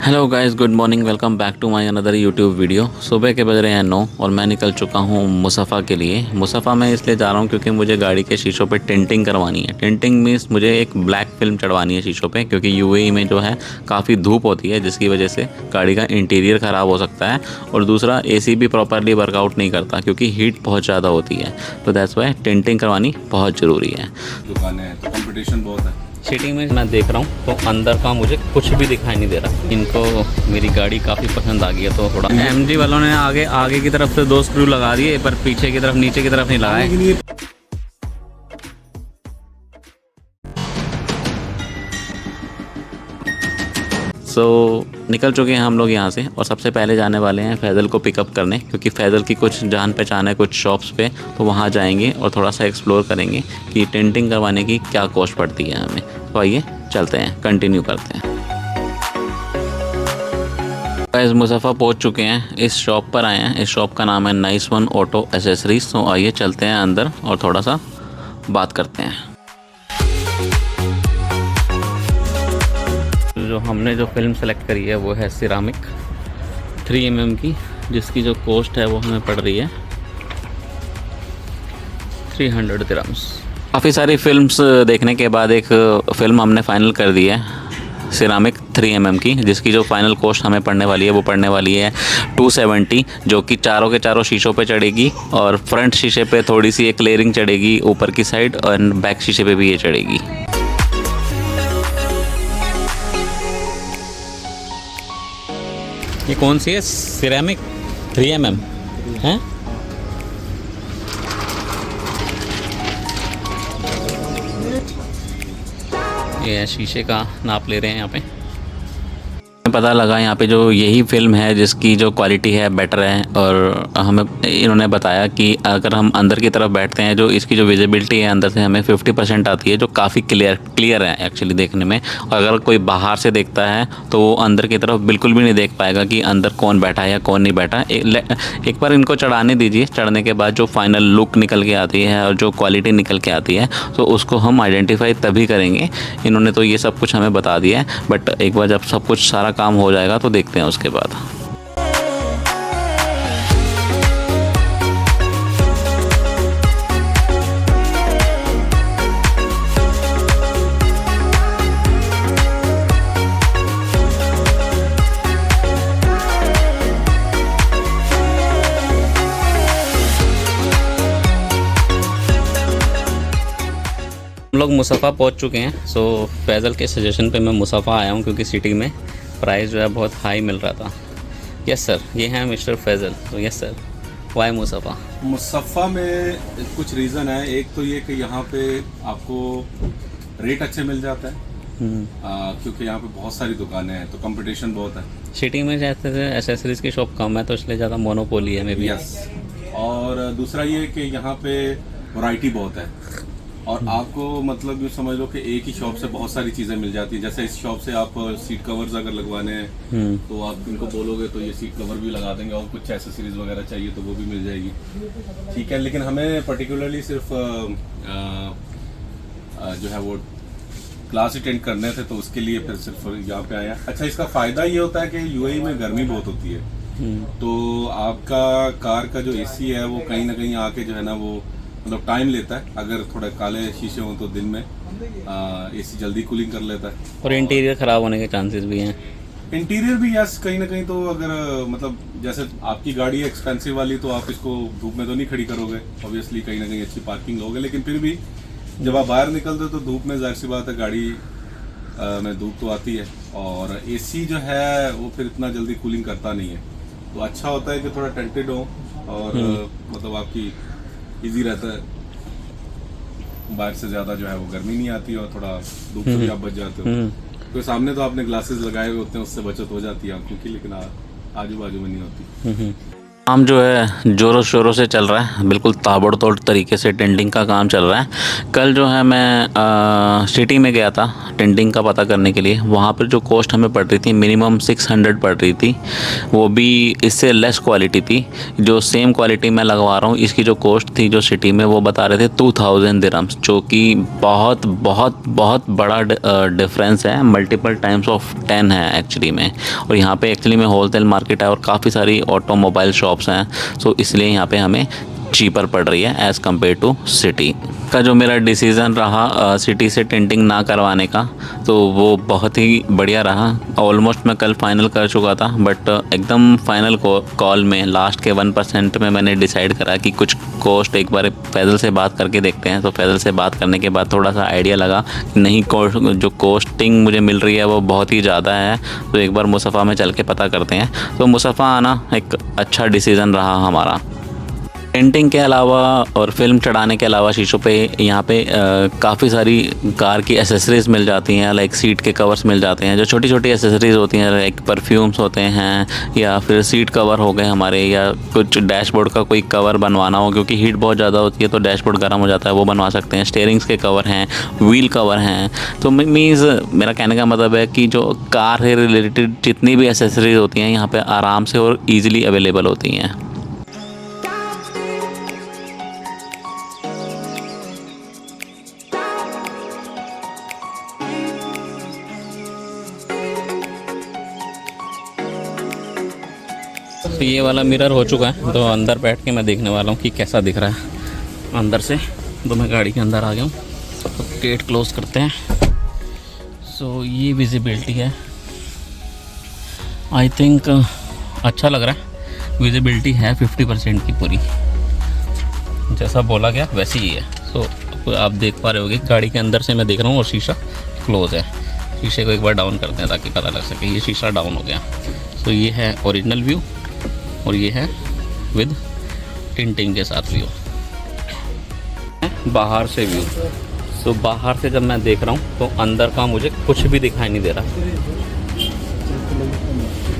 Hello guys, good morning. Welcome back to my another YouTube video. सुबह के बज रहे हैं 9 और मैं निकल चुका हूँ मुसफ़ा के लिए। मुसफ़ा मैं इसलिए जा रहा हूँ क्योंकि मुझे गाड़ी के शीशों पे टिंटिंग करवानी है। टिंटिंग मीन्स मुझे एक ब्लैक फिल्म चढ़वानी है शीशों पे, क्योंकि यूएई में जो है काफ़ी धूप होती है, जिसकी वजह से गाड़ी का इंटीरियर ख़राब हो सकता है। और दूसरा, एसी भी प्रॉपरली वर्कआउट नहीं करता क्योंकि हीट बहुत ज़्यादा होती है। तो दैट्स वाई टिंटिंग करवानी बहुत ज़रूरी है। दुकानें हैं तो कंपटीशन बहुत है। सिटी में मैं देख रहा हूँ तो अंदर का मुझे कुछ भी दिखाई नहीं दे रहा। इनको मेरी गाड़ी काफ़ी पसंद आ गई है, तो थोड़ा एमजी वालों ने आगे की तरफ से 2 स्क्रू लगा दिए, पर पीछे की तरफ नीचे की तरफ नहीं लगाए। निकल चुके हैं हम लोग यहाँ से और सबसे पहले जाने वाले हैं फैज़ल को पिकअप करने, क्योंकि फैज़ल की कुछ जान पहचान है कुछ शॉप्स पे, तो वहाँ जाएंगे और थोड़ा सा एक्सप्लोर करेंगे कि टिंटिंग करवाने की क्या कॉस्ट पड़ती है हमें। तो आइए चलते हैं, कंटिन्यू करते हैं। गाइस, मुसफ़ा पहुँच चुके हैं, इस शॉप पर आए हैं। इस शॉप का नाम है नाइस वन ऑटो एसेसरीज। तो आइए चलते हैं अंदर और थोड़ा सा बात करते हैं। जो हमने जो फिल्म सेलेक्ट करी है वो है सिरामिक 3mm की, जिसकी जो कॉस्ट है वो हमें पड़ रही है 300 दिरहम्स। काफ़ी सारी फिल्म्स देखने के बाद एक फ़िल्म हमने फ़ाइनल कर दी है सिरामिक 3mm की, जिसकी जो फाइनल कॉस्ट हमें पड़ने वाली है वो पड़ने वाली है 270, जो कि चारों के चारों शीशों पे चढ़ेगी। और फ्रंट शीशे पे थोड़ी सी एक लेयरिंग चढ़ेगी ऊपर की साइड, और बैक शीशे पे भी ये चढ़ेगी। ये कौन सी है? सिरेमिक 3mm है। ये शीशे का नाप ले रहे हैं यहाँ पे। पता लगा यहाँ पे जो यही फ़िल्म है जिसकी जो क्वालिटी है बेटर है, और हमें इन्होंने बताया कि अगर हम अंदर की तरफ बैठते हैं, जो इसकी जो विजिबिलिटी है अंदर से हमें 50% आती है, जो काफ़ी क्लियर है एक्चुअली देखने में। और अगर कोई बाहर से देखता है तो वो अंदर की तरफ बिल्कुल भी नहीं देख पाएगा कि अंदर कौन बैठा है या कौन नहीं बैठा। एक बार इनको चढ़ाने दीजिए, चढ़ने के बाद जो फाइनल लुक निकल के आती है और जो क्वालिटी निकल के आती है, तो उसको हम आइडेंटिफाई तभी करेंगे। इन्होंने तो ये सब कुछ हमें बता दिया है, बट एक बार जब सब कुछ सारा काम हो जाएगा तो देखते हैं उसके बाद। हम लोग मुसफ़ा पहुंच चुके हैं। सो फैज़ल के सजेशन पे मैं मुसफ़ा आया हूं, क्योंकि सिटी में प्राइस जो है बहुत हाई मिल रहा था। यस सर, ये हैं मिस्टर फैज़ल। तो यस सर, वाई मुसफ़ा? मुसफ़ा में कुछ रीज़न है। एक तो ये कि यहाँ पे आपको रेट अच्छे मिल जाता है, क्योंकि यहाँ पे बहुत सारी दुकानें हैं तो कंपटीशन बहुत है। सिटी में जैसे एसेसरीज़ की शॉप कम है, तो इसलिए ज़्यादा मोनोपोली है मे बी। यस, और दूसरा ये कि यहाँ पे वैरायटी बहुत है, और आपको मतलब यूँ समझ लो कि एक ही शॉप से बहुत सारी चीज़ें मिल जाती हैं। जैसे इस शॉप से आप सीट कवर्स अगर लगवाने हैं तो आप इनको बोलोगे तो ये सीट कवर भी लगा देंगे, और कुछ एसेसरीज वगैरह चाहिए तो वो भी मिल जाएगी। ठीक है, लेकिन हमें पर्टिकुलरली सिर्फ जो है वो क्लास अटेंड करने थे, तो उसके लिए फिर सिर्फ यहाँ पे आया। अच्छा, इसका फ़ायदा ये होता है कि यूएई में गर्मी बहुत होती है, तो आपका कार का जो एसी है वो कहीं ना कहीं आके जो है ना वो मतलब टाइम लेता है। अगर थोड़ा काले शीशे हों तो दिन में एसी जल्दी कूलिंग कर लेता है, और इंटीरियर ख़राब होने के चांसेस भी हैं। इंटीरियर भी यस, कहीं ना कहीं तो अगर मतलब जैसे आपकी गाड़ी है एक्सपेंसिव वाली, तो आप इसको धूप में तो नहीं खड़ी करोगे, ऑब्वियसली कहीं ना कहीं अच्छी पार्किंग लोगे। लेकिन फिर भी जब आप बाहर निकलते हो तो धूप में जाहिर सी बात है गाड़ी में धूप तो आती है, और एसी जो है वो फिर इतना जल्दी कूलिंग करता नहीं है। तो अच्छा होता है कि थोड़ा टेंटेड हो, और मतलब आपकी इजी रहता है, बाहर से ज़्यादा जो है वो गर्मी नहीं आती, और थोड़ा धूप से भी आप बच जाते हो। तो सामने तो आपने ग्लासेस लगाए हुए होते हैं, उससे बचत हो जाती है आंखों की, लेकिन आजू बाजू में नहीं होती। काम जो है ज़ोरों शोरों से चल रहा है, बिल्कुल ताबड़तोड़ तरीके से टेंटिंग का काम चल रहा है। कल जो है मैं सिटी में गया था टेंटिंग का पता करने के लिए। वहाँ पर जो कॉस्ट हमें पड़ रही थी मिनिमम 600 पड़ रही थी, वो भी इससे लेस क्वालिटी थी। जो सेम क्वालिटी मैं लगवा रहा हूँ इसकी जो कॉस्ट थी जो सिटी में वो बता रहे थे 2000 दिरहम्स, जो कि बहुत बहुत बहुत बड़ा डिफरेंस है, मल्टीपल टाइम्स ऑफ 10 है एक्चुअली में। और यहाँ पे एक्चुअली में होलसेल मार्केट है और काफ़ी सारी ऑटोमोबाइल शॉप्स हैं, सो इसलिए यहाँ पे हमें चीपर पड़ रही है एज़ कम्पेयर टू सिटी का। जो मेरा डिसीज़न रहा सिटी से टेंटिंग ना करवाने का, तो वो बहुत ही बढ़िया रहा। ऑलमोस्ट मैं कल फाइनल कर चुका था, बट एकदम फाइनल कॉल में लास्ट के 1% में मैंने डिसाइड करा कि कुछ कॉस्ट एक बार फैज़ल से बात करके देखते हैं। तो फैज़ल से बात करने के बाद थोड़ा सा आइडिया लगा कि नहीं, जो कॉस्टिंग मुझे मिल रही है वो बहुत ही ज़्यादा है, तो एक बार मुसफ़ा में चल के पता करते हैं। तो मुसफ़ा आना एक अच्छा डिसीज़न रहा हमारा। पेंटिंग के अलावा और फिल्म चढ़ाने के अलावा शीशों पे यहाँ पे काफ़ी सारी कार की एसेसरीज़ मिल जाती हैं, लाइक सीट के कवर्स मिल जाते हैं, जो छोटी छोटी एसेसरीज़ होती हैं, लाइक परफ्यूम्स होते हैं, या फिर सीट कवर हो गए हमारे, या कुछ डैशबोर्ड का कोई कवर बनवाना हो क्योंकि हीट बहुत ज़्यादा होती है तो डैशबोर्ड गर्म हो जाता है, वो बनवा सकते हैं। स्टीयरिंग्स के कवर हैं, व्हील कवर हैं। तो मीन्स मेरा कहने का मतलब है कि जो कार से रिलेटेड जितनी भी एसेसरीज़ होती हैं यहाँ पर आराम से और ईज़िली अवेलेबल होती हैं। तो ये वाला मिरर हो चुका है, तो अंदर बैठ के मैं देखने वाला हूँ कि कैसा दिख रहा है अंदर से। तो मैं गाड़ी के अंदर आ गया हूँ, तो गेट क्लोज़ करते हैं। सो ये विजिबिलिटी है, आई थिंक अच्छा लग रहा है। विजिबिलिटी है 50% की पूरी, जैसा बोला गया वैसे ही है। सो आप देख पा रहे होगे गाड़ी के अंदर से मैं देख रहा हूँ और शीशा क्लोज़ है। शीशे को एक बार डाउन करते हैं ताकि पता लग सके। ये शीशा डाउन हो गया। तो ये है ओरिजिनल व्यू और ये है विद टिंटिंग के साथ व्यू, बाहर से व्यू। सो बाहर से जब मैं देख रहा हूँ तो अंदर का मुझे कुछ भी दिखाई नहीं दे रहा,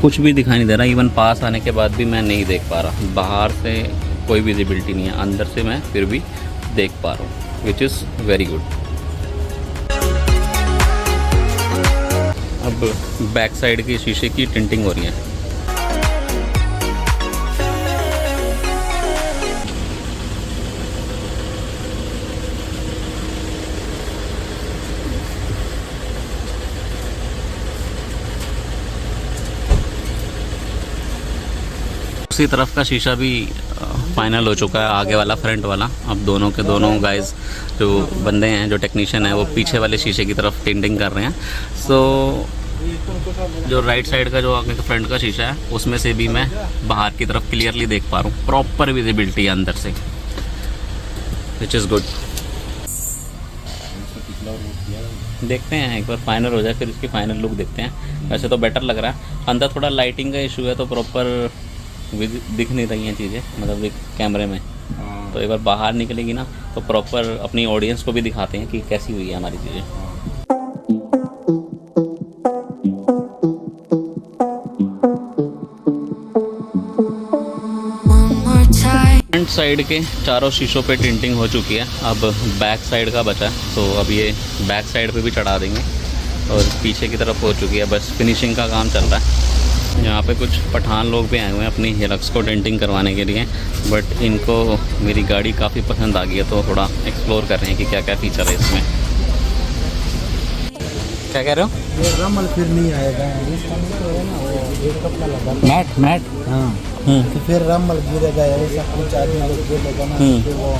कुछ भी दिखाई नहीं दे रहा। इवन पास आने के बाद भी मैं नहीं देख पा रहा। बाहर से कोई विजिबिलिटी नहीं है, अंदर से मैं फिर भी देख पा रहा हूँ, विच इज़ वेरी गुड। अब बैक साइड के शीशे की टिंटिंग हो रही है। दूसरी तरफ का शीशा भी फाइनल हो चुका है, आगे वाला फ्रंट वाला। अब दोनों के दोनों गाइस जो बंदे हैं, जो टेक्नीशियन है, वो पीछे वाले शीशे की तरफ टिंटिंग कर रहे हैं। सो जो राइट साइड का जो आगे का फ्रंट का शीशा है उसमें से भी मैं बाहर की तरफ क्लियरली देख पा रहा हूँ। प्रॉपर विजिबिलिटी है अंदर से, विच इज़ गुड। देखते हैं एक बार फाइनल हो जाए फिर इसकी फाइनल लुक देखते हैं। वैसे तो बेटर लग रहा है। अंदर थोड़ा लाइटिंग का इशू है, तो प्रॉपर दिख नहीं रही हैं चीज़ें, मतलब एक कैमरे में। तो एक बार बाहर निकलेगी ना तो प्रॉपर अपनी ऑडियंस को भी दिखाते हैं कि कैसी हुई है हमारी चीज़ें। फ्रंट साइड के चारों शीशों पे टिंटिंग हो चुकी है, अब बैक साइड का बचा है। तो अब ये बैक साइड पे भी चढ़ा देंगे और पीछे की तरफ हो चुकी है, बस फिनिशिंग का काम चल रहा है। यहाँ पे कुछ पठान लोग भी आए हुए हैं अपनी हिलक्स को डेंटिंग करवाने के लिए, बट इनको मेरी गाड़ी काफ़ी पसंद आ गई है, तो थोड़ा एक्सप्लोर कर रहे हैं कि क्या क्या फीचर है इसमें। क्या कह रहे हो? ये रमल फिर नहीं आएगा, मैट मैट हाँ तो फिर रमल गिरेगा, ऐसा कुछ आदमी लोग गिरेगा ना, फिर वो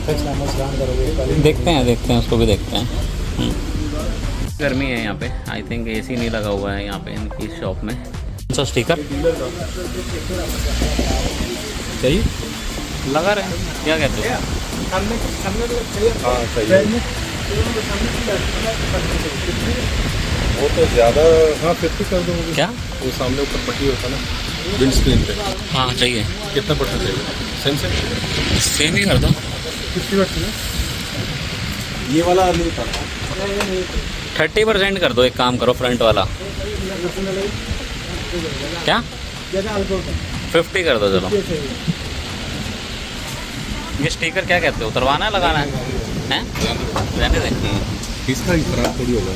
कचरा मचरा अंदर वो देखते हैं उसको भी देखते हैं। गर्मी है यहाँ पे, आई थिंक एसी नहीं लगा हुआ है यहाँ पे इनकी शॉप में। सा स्टिकर चाहिए लगा रहे हैं, क्या कहते हो? हाँ चाहिए। वो तो ज़्यादा, हाँ 50 कर दो। क्या वो सामने ऊपर पट्टी होता है ना विंड स्क्रीन पे? हाँ चाहिए। कितना % चाहिए? सेम ही कर दो। 50% ये वाला नहीं था, 30% कर दो। एक काम करो, फ्रंट वाला क्या 50 कर दो चलो। ये स्टिकर क्या कहते हो, उतरवाना है लगाना है? हैं? रहने दें। इसका ही खराब थोड़ी होगा।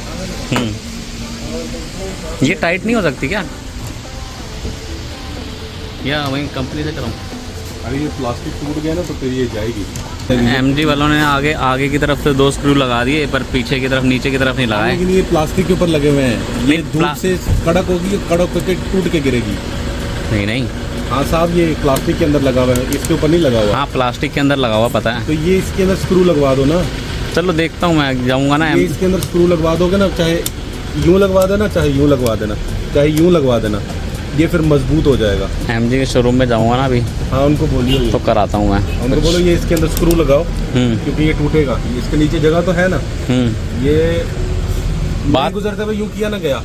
ये टाइट नहीं हो सकती क्या, या वहीं कंपनी से कराऊँ? अरे ये प्लास्टिक टूट गया ना तो फिर ये जाएगी। MG वालों ने आगे की तरफ से 2 स्क्रू लगा दिए, पर पीछे की तरफ, नीचे की तरफ नहीं लगाए। लेकिन ये प्लास्टिक के ऊपर लगे हुए हैं, ये नहीं, धूप से कड़क होगी, कड़क होकर टूट के गिरेगी। नहीं हाँ साहब, ये प्लास्टिक के अंदर लगा हुआ है, इसके ऊपर नहीं लगा हुआ। हाँ प्लास्टिक के अंदर लगा हुआ पता है। तो ये इसके अंदर स्क्रू लगवा दो ना। चलो देखता हूँ, मैं जाऊँगा ना। ये इसके अंदर स्क्रू लगवा दोगे ना, चाहे यूँ लगवा देना, चाहे यूँ लगवा देना, चाहे यूँ लगवा देना, ये फिर मजबूत हो जाएगा। MG के शोरूम में जाऊँगा ना अभी। हाँ उनको बोलिए तो कराता हूँ मैं। उनको बोलो ये इसके अंदर स्क्रू लगाओ, क्योंकि ये टूटेगा। इसके नीचे जगह तो है ना, ये बात गुजरते हुए यूँ किया ना गया।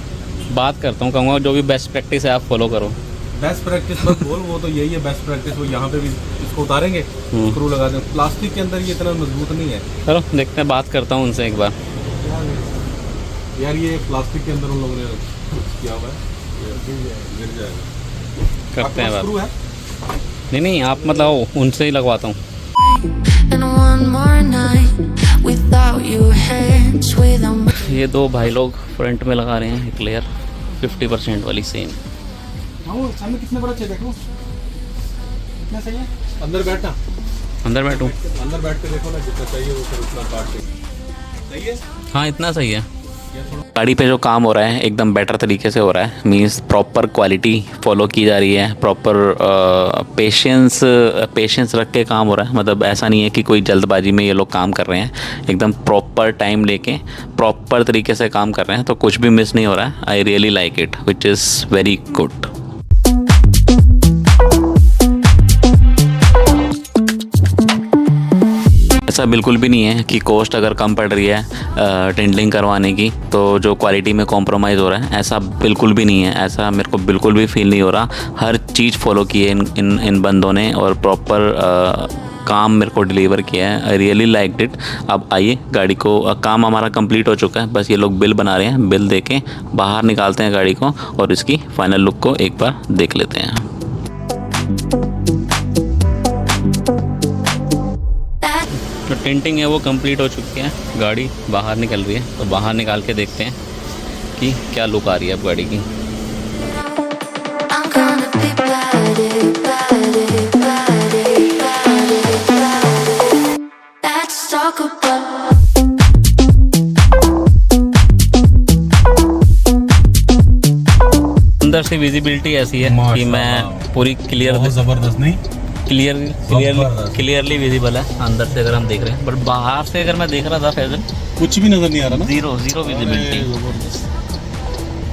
बात करता हूँ, कहूँगा जो भी बेस्ट प्रैक्टिस है आप फॉलो करो। बेस्ट प्रैक्टिस मत बोल, वो तो यही है बेस्ट प्रैक्टिस। वो यहाँ पे भी इसको उतारेंगे, स्क्रू लगा देंगे। प्लास्टिक के अंदर ये इतना मजबूत नहीं है। चलो देखते हैं, बात करता हूँ उनसे एक बार। यार ये प्लास्टिक के अंदर उन लोगों ने किया हुआ है, गिर जाएगा। करते हैं बात। स्क्रू है? नहीं आप मत लगाओ, उनसे ही लगवाता हूँ। ये 2 भाई लोग फ्रंट में लगा रहे हैं एक लेयर 50% वाली सेम। सामने कितने बड़ा चाहिए देखो, कितना सही है। अंदर बैठना, अंदर बैठूं? अंदर बैठ के देखो ना, जितना चाहिए वो फिर उतना काट के। सही है? हाँ इतना सही है। गाड़ी पे जो काम हो रहा है एकदम बेटर तरीके से हो रहा है। मींस प्रॉपर क्वालिटी फॉलो की जा रही है, प्रॉपर पेशेंस रख के काम हो रहा है। मतलब ऐसा नहीं है कि कोई जल्दबाजी में ये लोग काम कर रहे हैं, एकदम प्रॉपर टाइम लेके प्रॉपर तरीके से काम कर रहे हैं, तो कुछ भी मिस नहीं हो रहा है। I really like it, which is very good. ऐसा बिल्कुल भी नहीं है कि कॉस्ट अगर कम पड़ रही है टिंडलिंग करवाने की तो जो क्वालिटी में कॉम्प्रोमाइज़ हो रहा है, ऐसा बिल्कुल भी नहीं है। ऐसा मेरे को बिल्कुल भी फील नहीं हो रहा। हर चीज़ फॉलो की है इन बंदों ने और प्रॉपर काम मेरे को डिलीवर किया है। I really liked it. अब आइए गाड़ी को, काम हमारा कंप्लीट हो चुका है, बस ये लोग बिल बना रहे हैं। बिल देके बाहर निकालते हैं गाड़ी को और इसकी फाइनल लुक को एक बार देख लेते हैं। जो टिंटिंग है वो कंप्लीट हो चुकी है, गाड़ी बाहर निकल रही है। तो बाहर निकाल के देखते हैं कि क्या लुक आ रही है अब गाड़ी की। अंदर से विजिबिलिटी ऐसी है कि मैं पूरी क्लियर, जबरदस्त नहीं, क्लियरली विजिबल है अंदर से अगर हम देख रहे हैं। बट बाहर से अगर मैं देख रहा था फैजल, कुछ भी नजर नहीं आ रहा ना, zero visibility.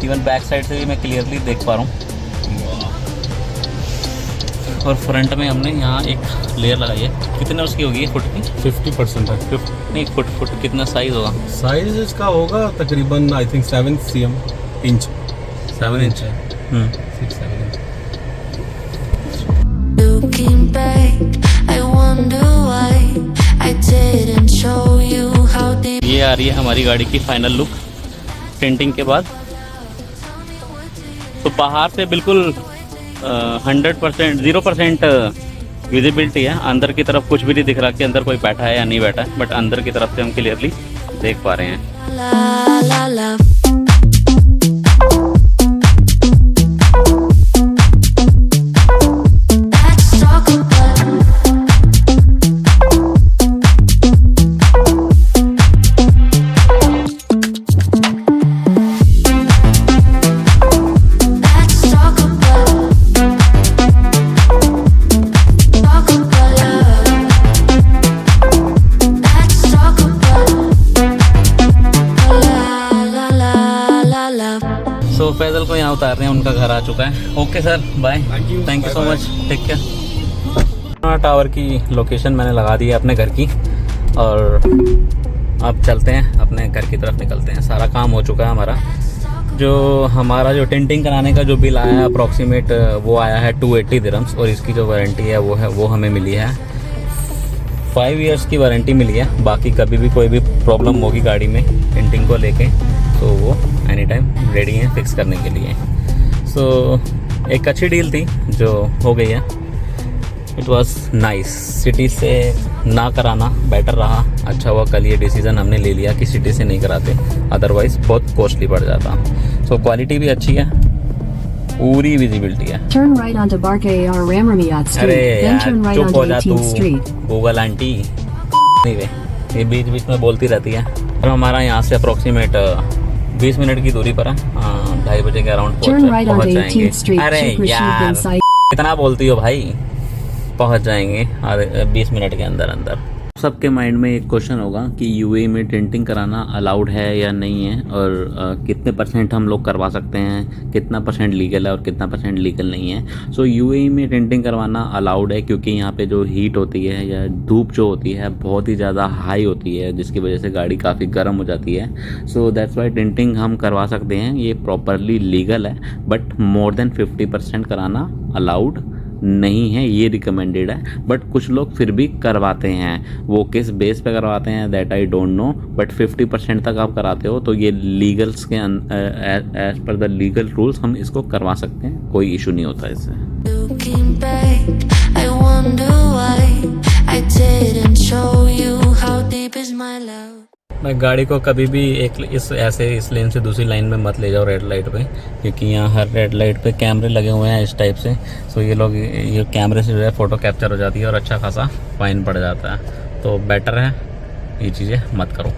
Even back side से भी मैं क्लियरली देख पा रहा हूँ। और फ्रंट में हमने यहाँ एक लेयर लगाई है। कितने उसकी होगी फुट की? 50% है। नहीं फुट कितना साइज होगा? साइज इसका होगा तकरीबन I think 7 cm inch, 7 inch है। 6-7 inch. Looking back, I wonder why I didn't show you how deep. ये आ रही है हमारी गाड़ी की फाइनल लुक टिंटिंग के बाद। तो बाहर से बिल्कुल 100% 0% विजिबिलिटी है। अंदर की तरफ कुछ भी नहीं दिख रहा कि अंदर कोई बैठा है या नहीं बैठा है, बट अंदर की तरफ से हम क्लियरली देख पा रहे हैं। La la la. Let's talk about. Let's talk about. Talk about love. Let's talk about. La la la la. सो फैजल को यहाँ उतार रहे हैं, उनका घर आ चुका है। Okay sir, bye, thank you so much, take care. Tower की लोकेशन मैंने लगा दी है अपने घर की, और अब चलते हैं अपने घर की तरफ, निकलते हैं। सारा काम हो चुका है हमारा। हमारा जो टिंटिंग कराने का जो बिल आया है अप्रॉक्सीमेट, वो आया है 280 दिरहम्स, और इसकी जो वारंटी है वो हमें मिली है 5 इयर्स की वारंटी मिली है। बाकी कभी भी कोई भी प्रॉब्लम होगी गाड़ी में टिंटिंग को लेके तो वो एनी टाइम रेडी हैं फिक्स करने के लिए। सो एक अच्छी डील थी जो हो गई है। It was nice. सिटी से ना कराना बेटर रहा। अच्छा हुआ कल ये डिसीज़न हमने ले लिया कि सिटी से नहीं कराते, अदरवाइज़ बहुत कॉस्टली पड़ जाता। सो क्वालिटी भी अच्छी है, पूरी विजिबिलिटी है। Turn right onto Bark AR Ramramiyat Street, अरे then यार turn right चुप हो onto जा तू 18th Street. Google aunty. नहीं वे, ये बीच बीच में बोलती रहती है। और हमारा यहाँ से अप्रोक्सीमेट 20 मिनट की दूरी पर है। 2:30 बजे के अराउंड Turn right पहुँच onto जाएंगे। 18th Street, अरे Shukra यार Shubin Sai. कितना बोलती हो भाई, पहुँच जाएंगे 20 मिनट के अंदर अंदर। सबके माइंड में एक क्वेश्चन होगा कि यूएई में टिंटिंग कराना अलाउड है या नहीं है, और कितने % हम लोग करवा सकते हैं, कितना % लीगल है और कितना % लीगल नहीं है। सो यूएई में टिंटिंग करवाना अलाउड है, क्योंकि यहाँ पे जो हीट होती है या धूप जो होती है बहुत ही ज़्यादा हाई होती है, जिसकी वजह से गाड़ी काफ़ी गर्म हो जाती है। सो दैट्स वाई टिंटिंग हम करवा सकते हैं, ये प्रॉपरली लीगल है। बट मोर देन 50% कराना अलाउड नहीं है, ये रिकमेंडेड है। बट कुछ लोग फिर भी करवाते हैं, वो किस बेस पे करवाते हैं that I don't know, but 50% तक आप कराते हो तो ये लीगल्स के as per the legal rules हम इसको करवा सकते हैं, कोई इशू नहीं होता इससे। Looking back, I wonder why I didn't show you how deep is my love. मैं गाड़ी को कभी भी इस लेन से दूसरी लाइन में मत ले जाओ रेड लाइट पे, क्योंकि यहाँ हर रेड लाइट पे कैमरे लगे हुए हैं इस टाइप से। सो ये लोग ये कैमरे से जो है फ़ोटो कैप्चर हो जाती है और अच्छा खासा फाइन पड़ जाता है। तो बेटर है ये चीज़ें मत करो।